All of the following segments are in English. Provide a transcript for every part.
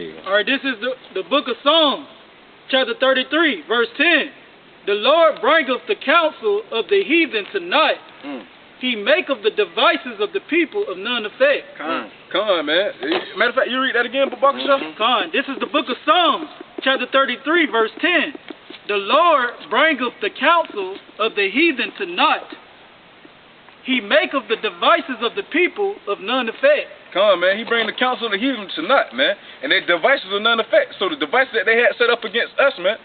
Hey. All right, this is the book of Psalms, chapter 33, verse 10. The Lord bringeth the counsel of the heathen to naught. He maketh the devices of the people of none effect. Come on, man. Matter of fact, you read that again, Babakasha? Come on. This is the book of Psalms, chapter 33, verse 10. The Lord bringeth the counsel of the heathen to naught. He maketh the devices of the people of none effect. Come on, man. He bring the counsel of the heathen to naught, man. And their devices are none effect. So the devices that they had set up against us, man,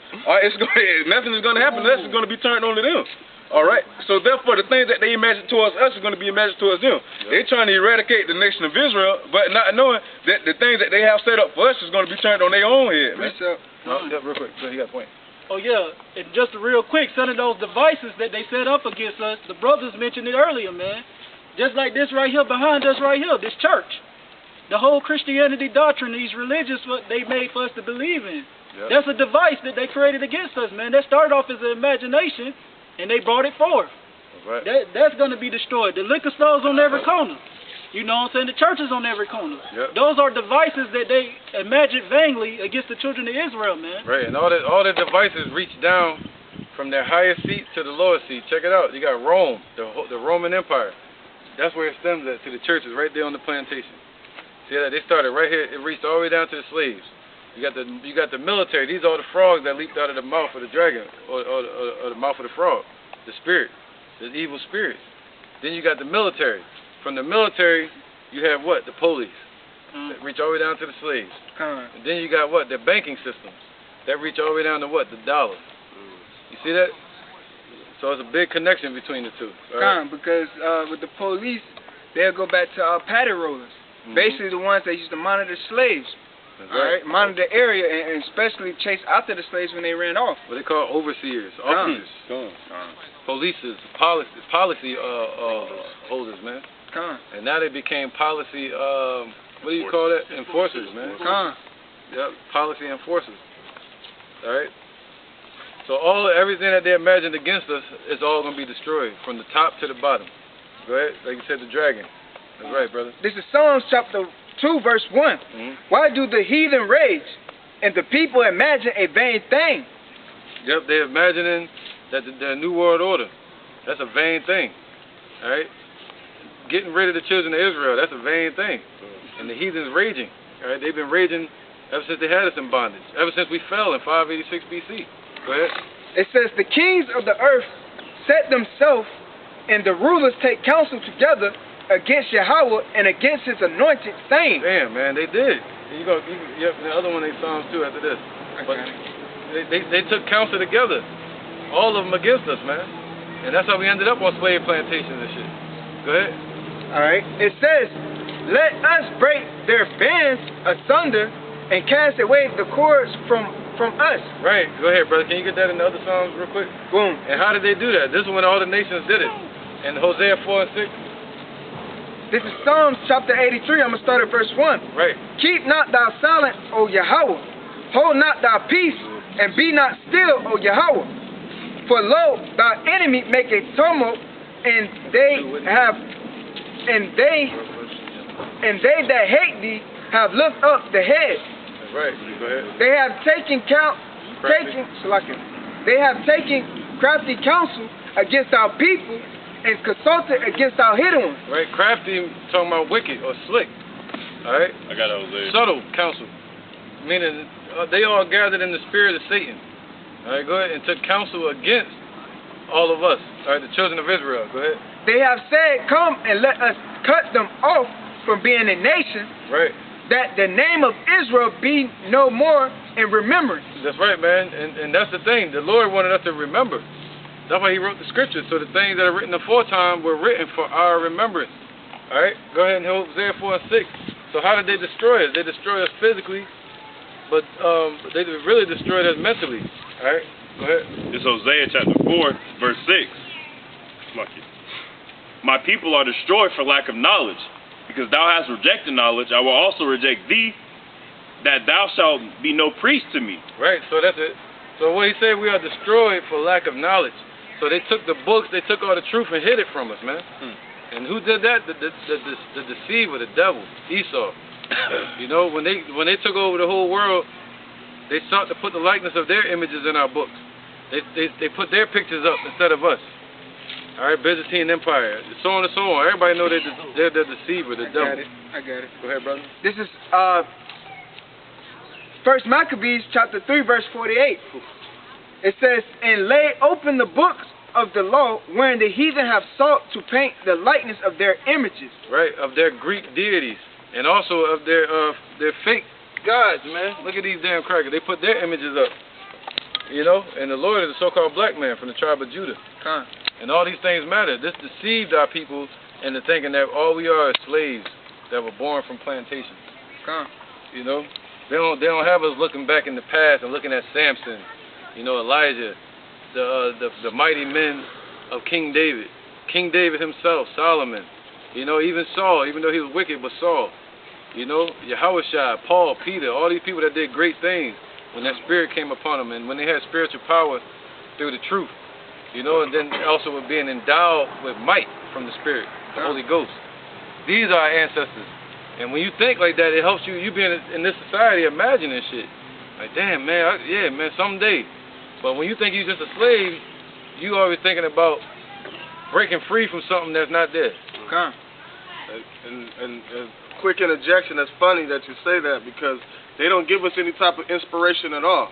nothing is going to happen. That's going to be turned on to them. All right? So therefore, the things that they imagine towards us are going to be imagined towards them. They're trying to eradicate the nation of Israel, but not knowing that the things that they have set up for us is going to be turned on their own head, man. Real quick. So you got a point. Oh, yeah. And just real quick, some of those devices that they set up against us, the brothers mentioned it earlier, man. Just like this right here, behind us right here, this church. The whole Christianity doctrine, these religious, what they made for us to believe in. Yep. That's a device that they created against us, man. That started off as an imagination, and they brought it forth. Right. That's going to be destroyed. The liquor stores on every corner. You know what I'm saying? The churches on every corner. Yep. Those are devices that they imagined vainly against the children of Israel, man. Right, and all the devices reach down from their highest seat to the lowest seat. Check it out. You got Rome, the Roman Empire. That's where it stems at, to the churches right there on the plantation. See that? They started right here. It reached all the way down to the slaves. You got the military. These are the frogs that leaped out of the mouth of the dragon, or the mouth of the frog, the spirit, the evil spirits. Then you got the military. From the military, you have what? The police. That reach all the way down to the slaves. And then you got what? The banking systems. That reach all the way down to what? The dollar. You see that? So it's a big connection between the two. Right? Because with the police, they'll go back to paddy rollers. Basically the ones that used to monitor slaves. Alright, monitor the area and especially chase after the slaves when they ran off. What they call overseers, officers, polices, policy holders, man. And now they became policy, what do you call that? Enforcers, man. Yep, policy enforcers. Alright? So everything that they imagined against us is all going to be destroyed from the top to the bottom. Go ahead, like you said, the dragon. That's right, brother. This is Psalms chapter 2, verse 1. Why do the heathen rage and the people imagine a vain thing? Yep, they're imagining that the New World Order, that's a vain thing. Alright? Getting rid of the children of Israel, that's a vain thing. And the heathen's raging. Alright? They've been raging ever since they had us in bondage. Ever since we fell in 586 BC. Go ahead. It says, the kings of the earth set themselves, and the rulers take counsel together against Yahweh and against his anointed, saying. Damn, man, they did. Yep, the other one they Psalms 2 after this. But they took counsel together. All of them against us, man. And that's how we ended up on slave plantations and shit. Go ahead. Alright. It says, let us break their bands asunder and cast away the cords from us. Right. Go ahead, brother. Can you get that in the other Psalms real quick? Boom. And how did they do that? This is when all the nations did it. In Hosea 4 and 6. This is Psalms chapter 83. I'm going to start at verse 1. Right. Keep not thou silent, O Yahweh. Hold not thy peace, and be not still, O Yahweh. For lo, thy enemy make a tumult, and they that hate thee have lift up the head. Right. Go ahead. They have taken crafty counsel against our people, and consulted against our hidden ones. Right, crafty talking about wicked or slick. Alright? I got those there. Subtle counsel. Meaning they all gathered in the spirit of Satan. Alright, go ahead and took counsel against all of us. Alright, the children of Israel. Go ahead. They have said, come and let us cut them off from being a nation. Right. That the name of Israel be no more in remembrance. That's right, man. And that's the thing. The Lord wanted us to remember. That's why he wrote the scriptures. So the things that are written aforetime were written for our remembrance. Alright? Go ahead and Hosea 4 and 6. So how did they destroy us? They destroyed us physically, but they really destroyed us mentally. Alright? Go ahead. It's Hosea chapter 4, verse 6. Lucky. My people are destroyed for lack of knowledge. Because thou hast rejected knowledge, I will also reject thee, that thou shalt be no priest to me. Right, so that's it. So what he said, we are destroyed for lack of knowledge. So they took the books, they took all the truth and hid it from us, man. And who did that? The deceiver, the devil, Esau. You know, when they took over the whole world, they sought to put the likeness of their images in our books. They put their pictures up instead of us. All right, Byzantine Empire, so on and so on. Everybody know they're the deceiver, the devil. I got it. Go ahead, brother. This is First Maccabees chapter 3 verse 48. It says, "And lay open the books of the law, wherein the heathen have sought to paint the likeness of their images." Right, of their Greek deities, and also of their fake gods, man. Look at these damn crackers. They put their images up. You know, and the Lord is a so-called black man from the tribe of Judah. And all these things matter. This deceived our people into thinking that all we are is slaves that were born from plantations. You know, they don't have us looking back in the past and looking at Samson, you know, Elijah, the mighty men of King David himself, Solomon, you know, even Saul, even though he was wicked, but Saul, you know, Yahushua, Paul, Peter, all these people that did great things when that spirit came upon them and when they had spiritual power through the truth, you know, and then also with being endowed with might from the Spirit, the Holy Ghost. These are our ancestors. And when you think like that, it helps you being in this society imagining shit. Like, damn, man, yeah, man, someday. But when you think you're just a slave, you always thinking about breaking free from something that's not there. And quick interjection, that's funny that you say that because they don't give us any type of inspiration at all.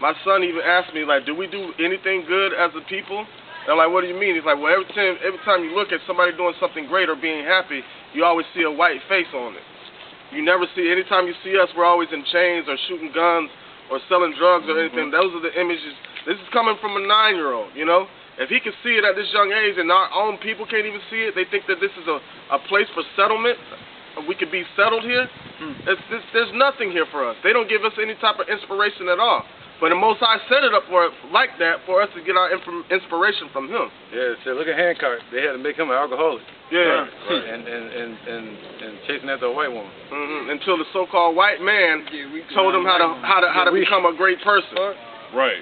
My son even asked me, like, do we do anything good as a people? And I'm like, what do you mean? He's like, well, every time you look at somebody doing something great or being happy, you always see a white face on it. You never see, anytime you see us, we're always in chains or shooting guns or selling drugs or anything. Those are the images. This is coming from a 9-year-old, you know? If he can see it at this young age and our own people can't even see it, they think that this is a place for settlement. We could be settled here. There's nothing here for us. They don't give us any type of inspiration at all. But the Most High set it up for like that for us to get our inspiration from Him. Yeah, so look at Hancock. They had to make him an alcoholic. Yeah. Right. And chasing after a white woman. Until the so-called white man told him how to become a great person. Right.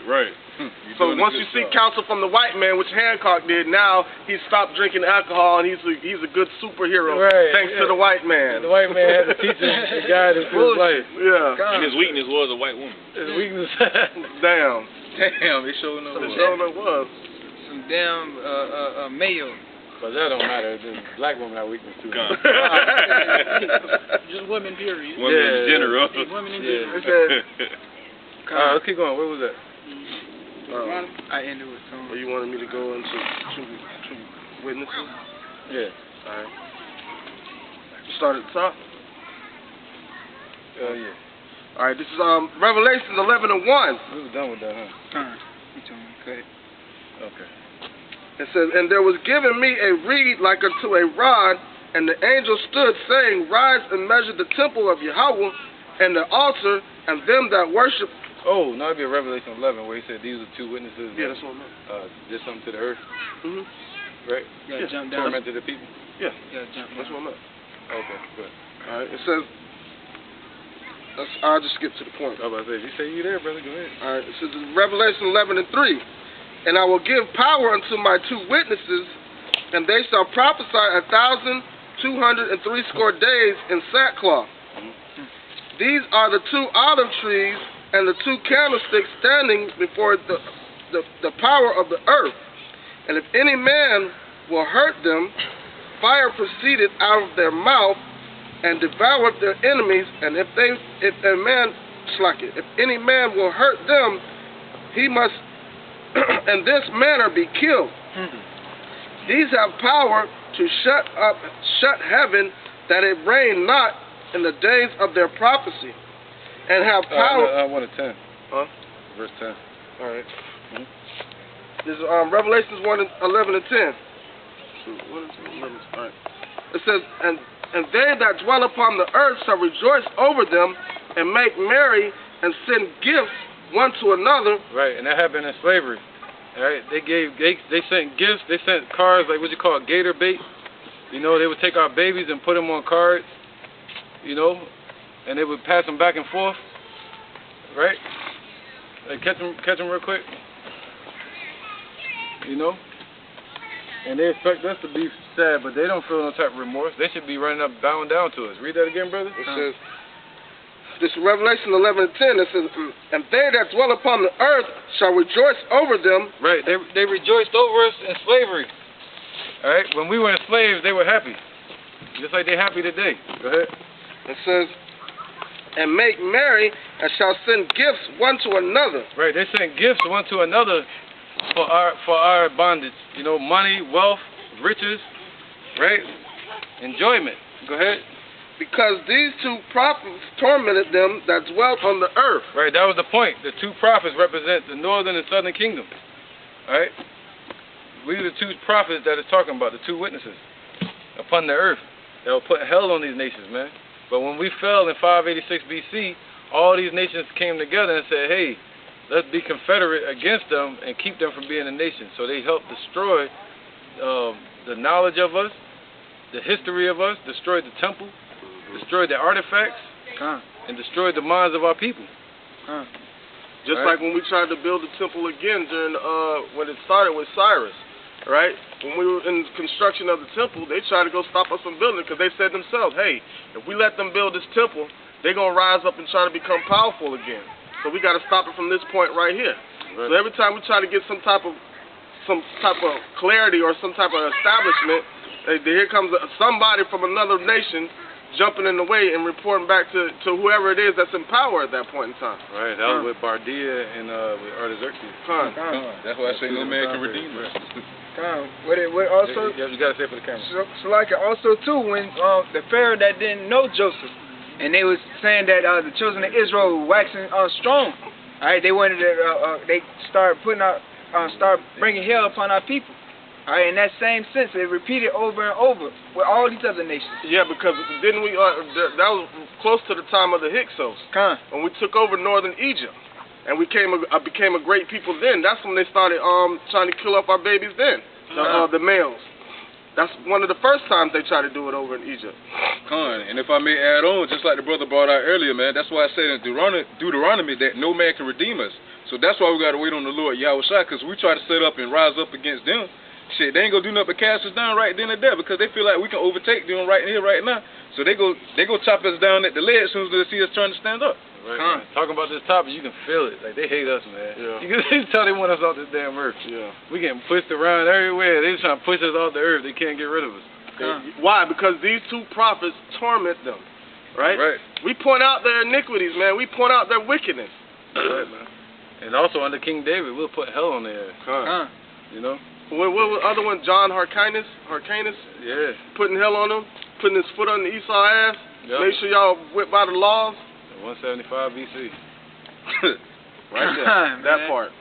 So once you seek counsel from the white man, which Hancock did, now he stopped drinking alcohol and he's a good superhero thanks to the white man. The white man had to teach him the guide into his life. Yeah. And his weakness was a white woman. His weakness. Damn, they showing up. it was. Some damn mayo. But that don't matter. The black women have weakness too. Just women, period. Women in general. Women in general. Let's keep going. Where was that? I ended with some. You wanted me to go into two witnesses? Yeah. All right. Start at the top. Yeah. All right. This is Revelations 11:1. We were done with that, huh? You told me. Go ahead. Okay. It says, "And there was given me a reed like unto a rod, and the angel stood, saying, Rise and measure the temple of Yahweh, and the altar, and them that worship." Oh, now it'd be Revelation 11 where he said these are two witnesses. Yeah, that's what I meant. Did something to the earth. Right? You gotta jump down. Tormented the people. Yeah, You gotta jump that's down. what I meant. Okay, good. All right. It says, I'll just skip to the point. I was about to say, if you say you there, brother, go ahead. All right. It says in Revelation 11:3, "And I will give power unto my two witnesses, and they shall prophesy 1,260 days in sackcloth. These are the two olive trees and the two candlesticks standing before the power of the earth. And if any man will hurt them, fire proceeded out of their mouth and devoured their enemies. And if any man will hurt them, he must in this manner be killed. These have power to shut heaven, that it rain not in the days of their prophecy, and have power." I want a 10. Huh? Verse 10. All right. This is Revelations 1:11-10. All right. It says, and they that dwell upon the earth shall rejoice over them, and make merry, and send gifts one to another. Right, and that happened in slavery. All right, they sent gifts. They sent cards, like what you call gator bait. You know, they would take our babies and put them on cards. You know, and they would pass them back and forth. Right? Like catch them real quick. You know. And they expect us to be sad, but they don't feel no type of remorse. They should be running up, bowing down to us. Read that again, brother. It says, this is Revelation 11:10. It says, and they that dwell upon the earth shall rejoice over them. Right, they rejoiced over us in slavery. All right, when we were enslaved, they were happy. Just like they're happy today. Go ahead. It says, and make merry, and shall send gifts one to another. Right, they sent gifts one to another for our bondage. You know, money, wealth, riches, right? Enjoyment. Go ahead. Because these two prophets tormented them that dwelt on the earth. Right, that was the point. The two prophets represent the northern and southern kingdom. All right? We are the two prophets that is talking about, the two witnesses upon the earth that will put hell on these nations, man. But when we fell in 586 BC, all these nations came together and said, hey, let's be confederate against them and keep them from being a nation. So they helped destroy the knowledge of us, the history of us, destroyed the temple, destroyed the artifacts, and destroyed the minds of our people. Just like when we tried to build the temple again during when it started with Cyrus, right? When we were in construction of the temple, they tried to go stop us from building it because they said themselves, hey, if we let them build this temple, they're going to rise up and try to become powerful again. So we got to stop it from this point right here. Right. So every time we try to get some type of clarity or some type of establishment, here comes somebody from another nation jumping in the way and reporting back to whoever it is that's in power at that point in time. Right, that was with Bardia and with Artaxerxes. That's why I say no man can redeem us. What also? You gotta say it for the camera. So like also too, when the Pharaoh that didn't know Joseph, and they was saying that the children of Israel were waxing strong. All right, they wanted to. They started putting out, start bringing hell upon our people. All right, in that same sense, they repeated over and over with all these other nations. Yeah, because didn't we? That was close to the time of the Hyksos, when we took over northern Egypt, and we became a great people. Then that's when they started trying to kill off our babies. Then the males. That's one of the first times they tried to do it over in Egypt. And if I may add on, just like the brother brought out earlier, man, that's why I said in Deuteronomy that no man can redeem us. So that's why we got to wait on the Lord Yahweh Shai, because we try to set up and rise up against them. Shit, they ain't gonna do nothing but cast us down right then and there because they feel like we can overtake them right here, right now. So they go chop us down at the leg as soon as they see us trying to stand up. Right. Talking about this topic, you can feel it. Like they hate us, man. Yeah. You can tell they want us off this damn earth. Yeah. We getting pushed around everywhere. They just trying to push us off the earth. They can't get rid of us. Why? Because these two prophets torment them. Right? Right. We point out their iniquities, man. We point out their wickedness. Right, man. And also under King David, we'll put hell on their ass. You know? What was the other one? John Hyrcanus? Yeah. Putting hell on him, putting his foot on the Esau ass. Yep. Make sure y'all whip by the laws. 175 BC. Right there. That part.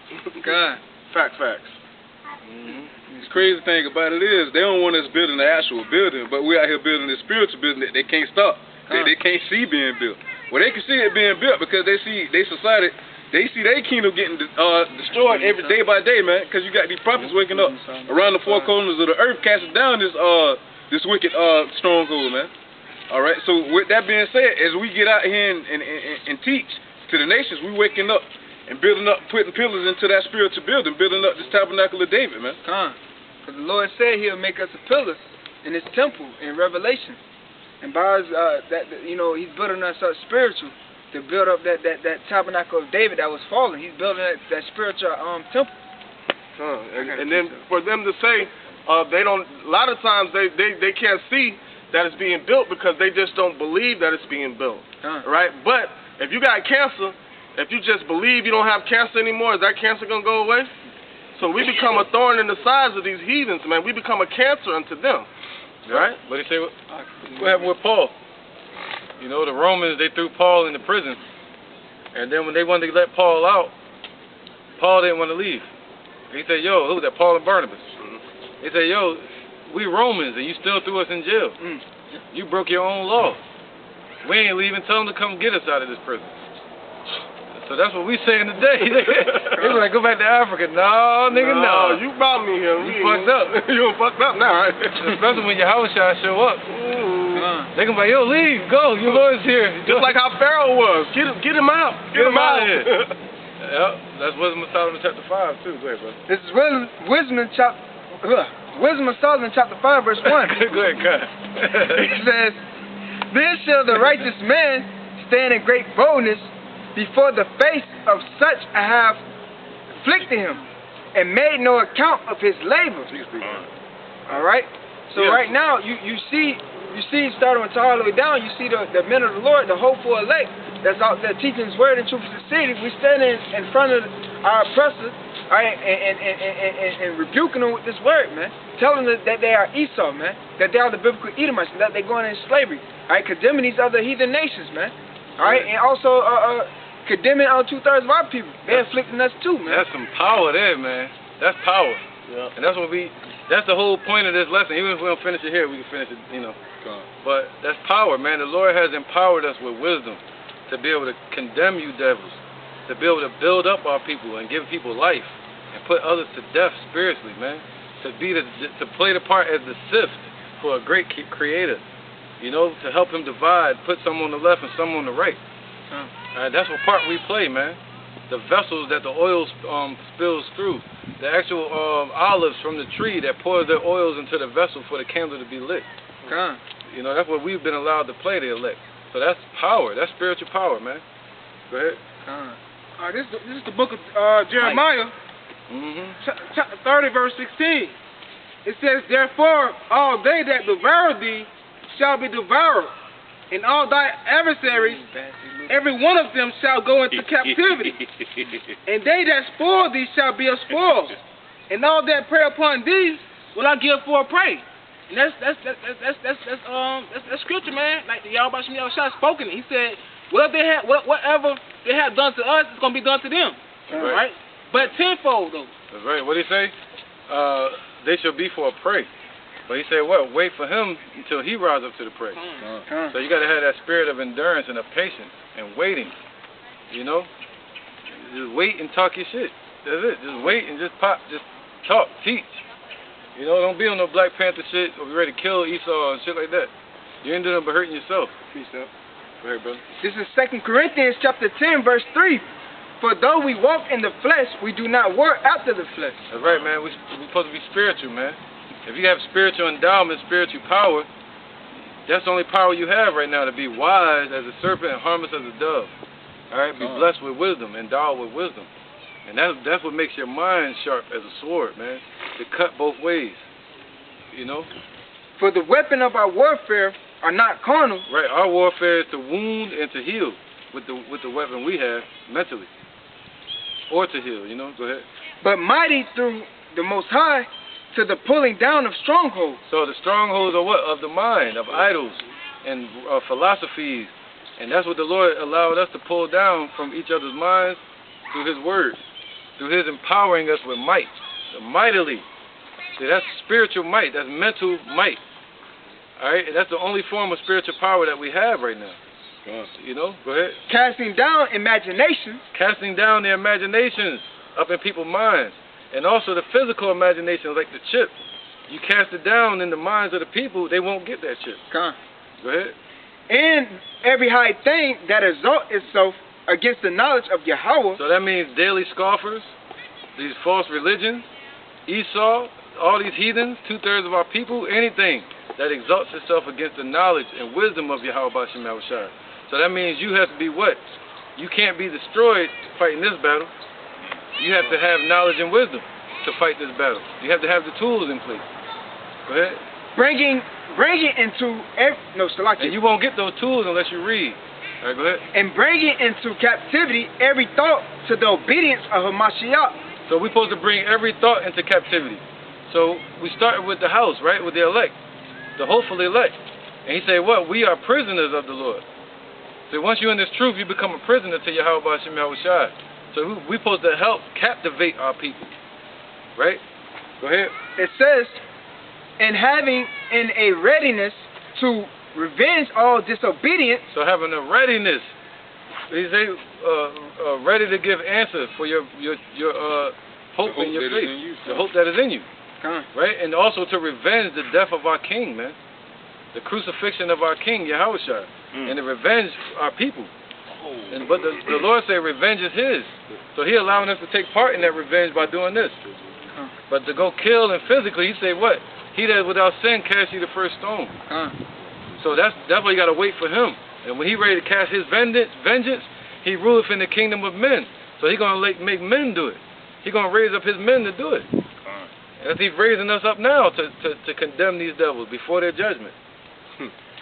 Facts. The crazy thing about it is they don't want us building the actual building, but we out here building the spiritual building that they can't stop. They can't see being built. Well, they can see it being built because they see their society. They see their kingdom getting destroyed every day by day, man. Because you got these prophets waking up around the four corners of the earth, casting down this wicked stronghold, man. All right. So with that being said, as we get out here and teach to the nations, we waking up and building up, putting pillars into that spiritual building, building up this tabernacle of David, man. Because the Lord said He'll make us a pillar in His temple in Revelation, and by His, He's building us up spiritual. To build up that tabernacle of David that was fallen. He's building that spiritual temple. And then for them to say they don't, a lot of times they can't see that it's being built because they just don't believe that it's being built. Right? But if you got cancer, if you just believe you don't have cancer anymore, is that cancer going to go away? So we become a thorn in the sides of these heathens, man. We become a cancer unto them. Right? What did he say? What happened with Paul? You know, the Romans, they threw Paul into prison. And then when they wanted to let Paul out, Paul didn't want to leave. He said, yo, who was that? Paul and Barnabas. He said, yo, we Romans, and you still threw us in jail. You broke your own law. We ain't leaving. Tell them to come get us out of this prison. So that's what we saying today. They were like, go back to Africa. No, nigga, no. You brought me here. You fucked up. You fucked up now, right? Especially when your house shall show up. They gonna be like, yo, leave, go, your Lord's here. Just like how Pharaoh was. Get him out. Get him out of here. Yep, that's Wisdom of Solomon chapter 5 too. Go ahead, bro. This is Wisdom chapter Wisdom of Solomon, chapter 5, verse 1. Go ahead, God. It says, then shall the righteous man stand in great boldness before the face of such I have afflicted him, and made no account of his labor. All right. So right now, you see, starting with all the way down, you see the men of the Lord, the hopeful elect, that's out there teaching His word and truth to the city. We standing in front of our oppressors, all right, and rebuking them with this word, man, telling them that they are Esau, man, that they are the biblical Edomites, and that they're going in slavery, all right, condemning these other heathen nations, man, all right, and also condemning 2/3 of our people. They're afflicting us too, man. That's some power there, man. That's power. Yeah. And that's what that's the whole point of this lesson. Even if we don't finish it here, we can finish it, you know. But that's power, man. The Lord has empowered us with wisdom to be able to condemn you devils, to be able to build up our people and give people life and put others to death spiritually, man. To play the part as the sift for a great creator, you know, to help him divide, put some on the left and some on the right. That's what part we play, man. The vessels that the oil spills through, the actual olives from the tree that pours their oils into the vessel for the candle to be lit. You know, that's what we've been allowed to play, the elect. So that's power. That's spiritual power, man. Go ahead. This is the book of Jeremiah, chapter 30, verse 16. It says, therefore, all they that devour thee shall be devoured, and all thy adversaries, every one of them shall go into captivity. And they that spoil thee shall be a spoil, and all that prey upon thee will I give for a prey. And that's scripture, man. Like y'all about Shemi Shah spoken. He said, whatever they have done to us, it's gonna be done to them. Right? But tenfold though. That's right. What did he say? They shall be for a prey. But he said, what? Wait for him until he rise up to the prey. So you got to have that spirit of endurance and of patience and waiting. You know, just wait and talk your shit. That's it. Just wait and just talk, teach. You know, don't be on no Black Panther shit or be ready to kill Esau and shit like that. You ain't doing nothing but hurting yourself. Peace out. Go ahead, brother. This is 2 Corinthians chapter 10, verse 3. For though we walk in the flesh, we do not war after the flesh. That's right, man. We're supposed to be spiritual, man. If you have spiritual endowment, spiritual power, that's the only power you have right now, to be wise as a serpent and harmless as a dove. All right? Be blessed with wisdom, endowed with wisdom. And that's what makes your mind sharp as a sword, man, to cut both ways, you know? For the weapon of our warfare are not carnal. Right, our warfare is to wound and to heal with the weapon we have mentally. Or to heal, you know? Go ahead. But mighty through the Most High to the pulling down of strongholds. So the strongholds are what? Of the mind, of idols and philosophies. And that's what the Lord allowed us to pull down from each other's minds through His word, through His empowering us with might, mightily. See, that's spiritual might, that's mental might. All right, and that's the only form of spiritual power that we have right now. You know, go ahead. Casting down imaginations. Casting down the imaginations up in people's minds. And also the physical imaginations, like the chip. You cast it down in the minds of the people, they won't get that chip. Go ahead. And every high thing that exalts itself against the knowledge of Yahweh. So that means daily scoffers, these false religions, Esau, all these heathens, 2/3 of our people, anything that exalts itself against the knowledge and wisdom of Yahweh B'Shem Yahushua. So that means you have to be what? You can't be destroyed fighting this battle. You have to have knowledge and wisdom to fight this battle. You have to have the tools in place. Go ahead. Bringing into and you won't get those tools unless you read. All right, go ahead. And bringing into captivity every thought to the obedience of Hamashiach. So we're supposed to bring every thought into captivity. So we started with the house, right, with the elect, the hopeful elect. And he said, what? We are prisoners of the Lord. So once you're in this truth, you become a prisoner to Yahweh B'Shem Yahushua. So we're supposed to help captivate our people. Right? Go ahead. It says, and having in a readiness to revenge all disobedience. So having a readiness. He say, ready to give answer for your hope in your faith. The hope that is in you. Right? And also to revenge the death of our king, man. The crucifixion of our king, Yahushua. And to revenge our people. But the Lord said revenge is His. So He allowing us to take part in that revenge by doing this. But to go kill and physically, he said what? He that without sin cast you the first stone. So that's why you gotta wait for him. And when he ready to cast his vengeance, he ruleth in the kingdom of men. So he gonna make men do it. He gonna raise up his men to do it. As he's raising us up now to condemn these devils before their judgment.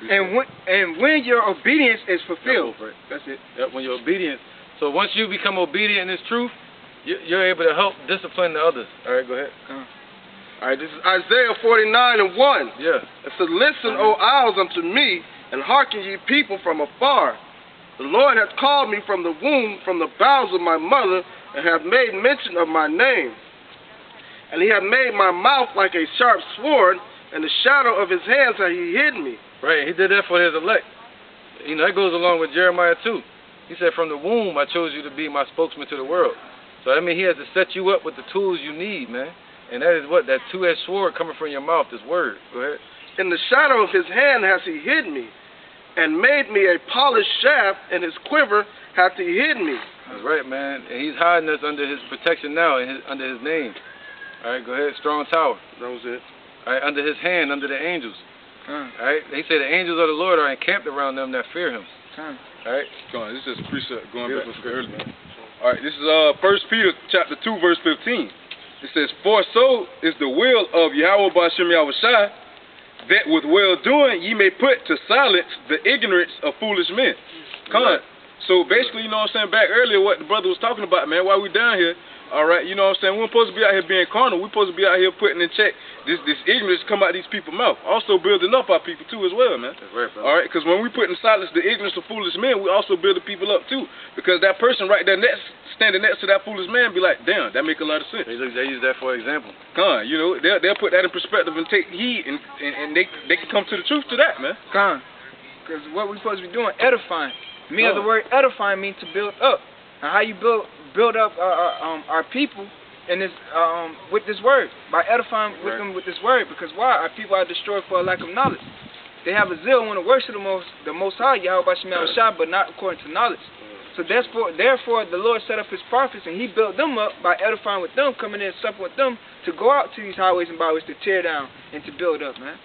And when your obedience is fulfilled, that's it. Yep, when you're obedient. So once you become obedient in this truth, you're able to help discipline the others. All right, go ahead. All right, this is Isaiah 49:1. Yeah. It says, "Listen, O isles, unto me, and hearken ye people from afar. The Lord hath called me from the womb, from the bowels of my mother, and hath made mention of my name. And he hath made my mouth like a sharp sword, and the shadow of his hands hath he hid me." Right, he did that for his elect. You know, that goes along with Jeremiah too. He said, "From the womb I chose you to be my spokesman to the world." So that means he has to set you up with the tools you need, man. And that is what? That two-edged sword coming from your mouth, this word. Go ahead. "In the shadow of his hand hath he hid me, and made me a polished shaft, and his quiver hath he hid me." That's right, man. And he's hiding us under his protection now, under his name. All right, go ahead. Strong tower. That was it. All right, under his hand, under the angels. All right, they say the angels of the Lord are encamped around them that fear him. All right. Go on, this is a precept going back to earlier. All right, this is 1 Peter chapter 2, verse 15. It says, "For so is the will of Yahweh B'Shem Yahushai, that with well-doing ye may put to silence the ignorance of foolish men." So basically, you know what I'm saying, back earlier what the brother was talking about, man, while we down here, all right, you know what I'm saying, we're supposed to be out here being carnal. We're supposed to be out here putting in check this ignorance come out these people's mouth. Also building up our people too as well, man. That's right, brother. All right, because when we put in silence the ignorance of foolish men, we also build the people up too. Because that person right there standing next to that foolish man be like, damn, that make a lot of sense. They use that for example. You know, they'll put that in perspective and take heed, and they can come to the truth to that, man. Because what we're supposed to be doing, edifying. Meaning the word edifying means to build up. And how you build up our people in this with this word, by edifying with them with this word. Because why? Our people are destroyed for a lack of knowledge. They have a zeal want to worship the Most High, Yahweh B'Shem Yahushua, but not according to knowledge. So therefore, the Lord set up His prophets, and He built them up by edifying with them, coming in and supping with them to go out to these highways and byways to tear down and to build up, man.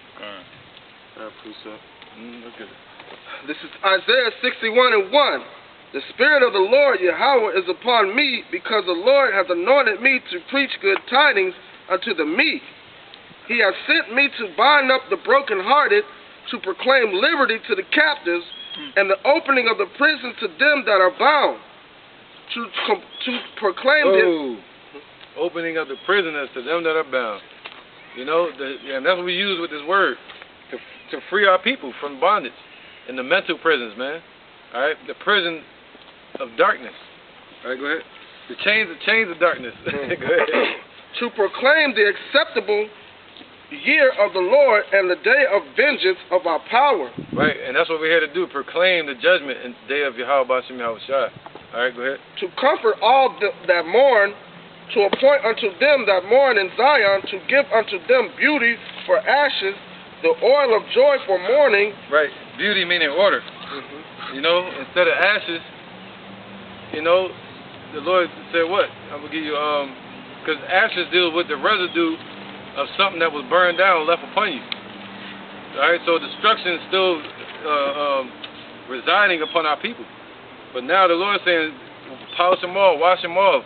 This is Isaiah 61:1. "The Spirit of the Lord Yahweh is upon me, because the Lord hath anointed me to preach good tidings unto the meek. He hath sent me to bind up the brokenhearted, to proclaim liberty to the captives, and the opening of the prison to them that are bound, to proclaim opening of the prisoners to them that are bound." You know, and that's what we use with this word, to free our people from bondage in the mental prisons, man. All right, the prison of darkness. All right, go ahead. The chains of darkness. Go ahead. "To proclaim the acceptable year of the Lord, and the day of vengeance of our power." Right, and that's what we're here to do, proclaim the judgment and day of Yahweh B'Shem Yahushua. All right, go ahead. "To comfort all that mourn, to appoint unto them that mourn in Zion, to give unto them beauty for ashes, the oil of joy for mourning." Right, beauty meaning order. You know, instead of ashes, you know, the Lord said what? I'm going to give you, because ashes deal with the residue of something that was burned down and left upon you. All right, so destruction is still residing upon our people. But now the Lord is saying, polish them off, wash them off,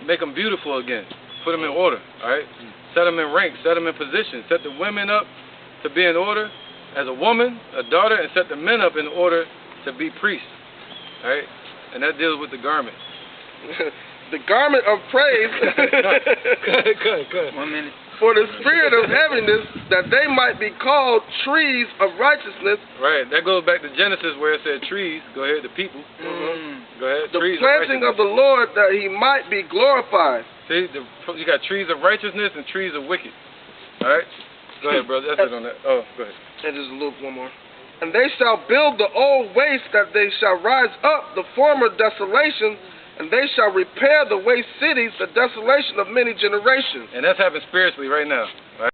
make them beautiful again, put them in order, all right? Set them in rank, set them in position, set the women up to be in order as a woman, a daughter, and set the men up in order to be priests, all right? And that deals with the garment. "The garment of praise Good. 1 minute. for the spirit of heaviness, that they might be called trees of righteousness." Right, that goes back to Genesis where it said trees. Go ahead, the people. Go ahead. "The trees planting of the Lord, that He might be glorified." See, you got trees of righteousness and trees of wicked. All right? Go ahead, brother. That's it on that. Oh, go ahead. And just a little one more. "And they shall build the old waste, that they shall rise up the former desolation, and they shall repair the waste cities, the desolation of many generations." And that's happening spiritually right now. Right?